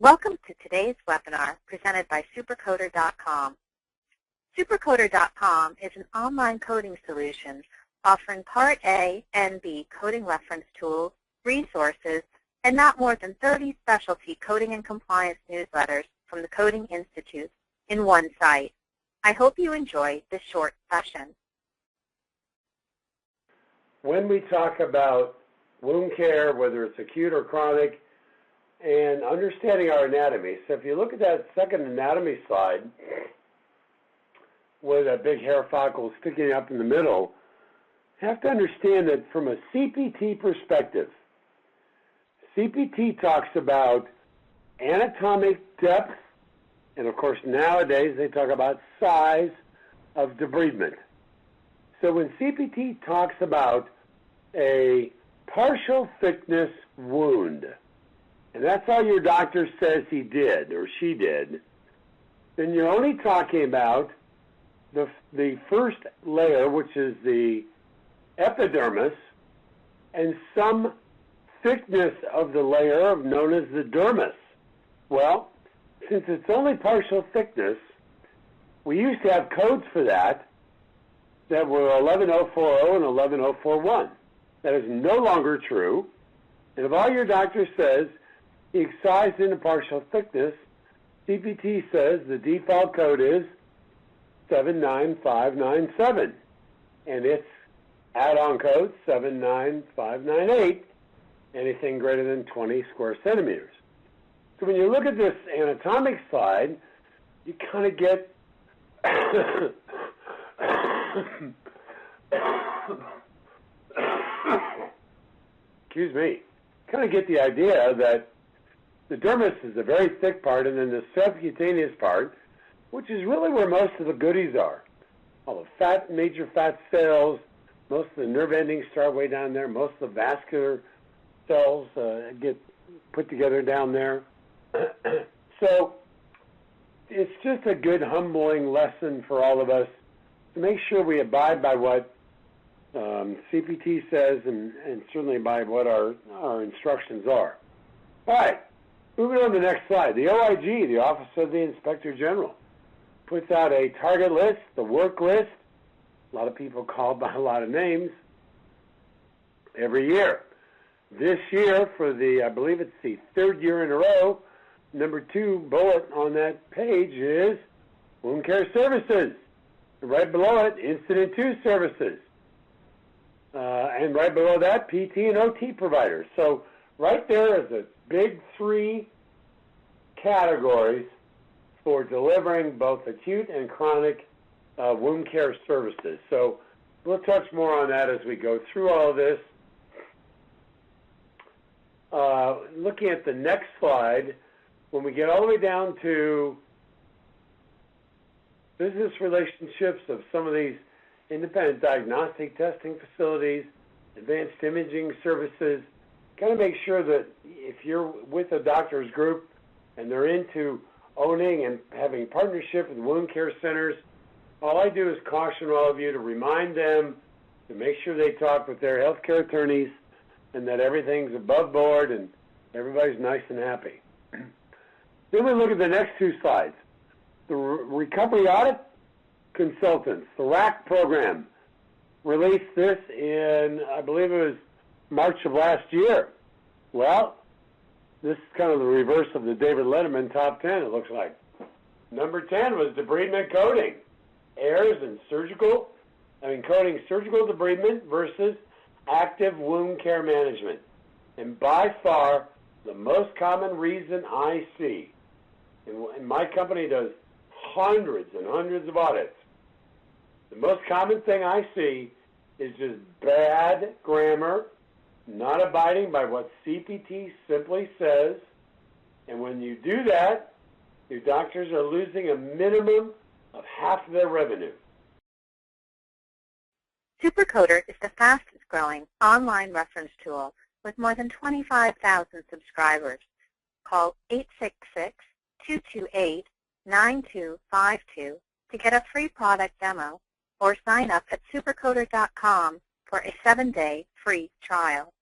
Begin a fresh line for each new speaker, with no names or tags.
Welcome to today's webinar presented by Supercoder.com. Supercoder.com is an online coding solution offering Part A and B coding reference tools, resources, and not more than 30 specialty coding and compliance newsletters from the Coding Institute in one site. I hope you enjoy this short session.
When we talk about wound care, whether it's acute or chronic, and understanding our anatomy. So if you look at that second anatomy slide, where that big hair follicle is sticking up in the middle, you have to understand that from a CPT perspective, CPT talks about anatomic depth, and of course nowadays they talk about size of debridement. So when CPT talks about a partial thickness wound, and that's all your doctor says he did or she did, then you're only talking about the first layer, which is the epidermis, and some thickness of the layer known as the dermis. Well, since it's only partial thickness, we used to have codes for that were 11040 and 11041. That is no longer true. And if all your doctor says he excised into partial thickness, CPT says the default code is 79597, and its add-on code 79598, anything greater than 20 square centimeters. So when you look at this anatomic slide, you kind of get excuse me, kind of get the idea that the dermis is a very thick part, and then the subcutaneous part, which is really where most of the goodies are. All the major fat cells, most of the nerve endings start way down there, most of the vascular cells get put together down there. So it's just a good humbling lesson for all of us to make sure we abide by what CPT says and certainly by what our instructions are. All right, moving on to the next slide. The OIG, the Office of the Inspector General, puts out a target list, the work list, a lot of people call by a lot of names, every year. This year, for I believe it's the third year in a row, number 2 bullet on that page is wound care services. And right below it, Incident 2 services. And right below that, PT and OT providers. So right there is the big 3 categories for delivering both acute and chronic wound care services. So we'll touch more on that as we go through all of this. Looking at the next slide, when we get all the way down to business relationships of some of these independent diagnostic testing facilities, advanced imaging services, kind of make sure that if you're with a doctor's group and they're into owning and having partnership with wound care centers, all I do is caution all of you to remind them to make sure they talk with their healthcare attorneys and that everything's above board and everybody's nice and happy. Then we look at the next 2 slides. The Recovery Audit Consultants, the RAC program, released this in, I believe it was March of last year. Well, this is kind of the reverse of the David Letterman top 10, it looks like. Number 10 was debridement coding. Errors in coding surgical debridement versus active wound care management. And by far, the most common reason I see, and my company does hundreds and hundreds of audits, the most common thing I see is just bad grammar, not abiding by what CPT simply says, and when you do that, your doctors are losing a minimum of half of their revenue.
Supercoder is the fastest growing online reference tool with more than 25,000 subscribers. Call 866-228-9252 to get a free product demo or sign up at supercoder.com for a 7-day free trial.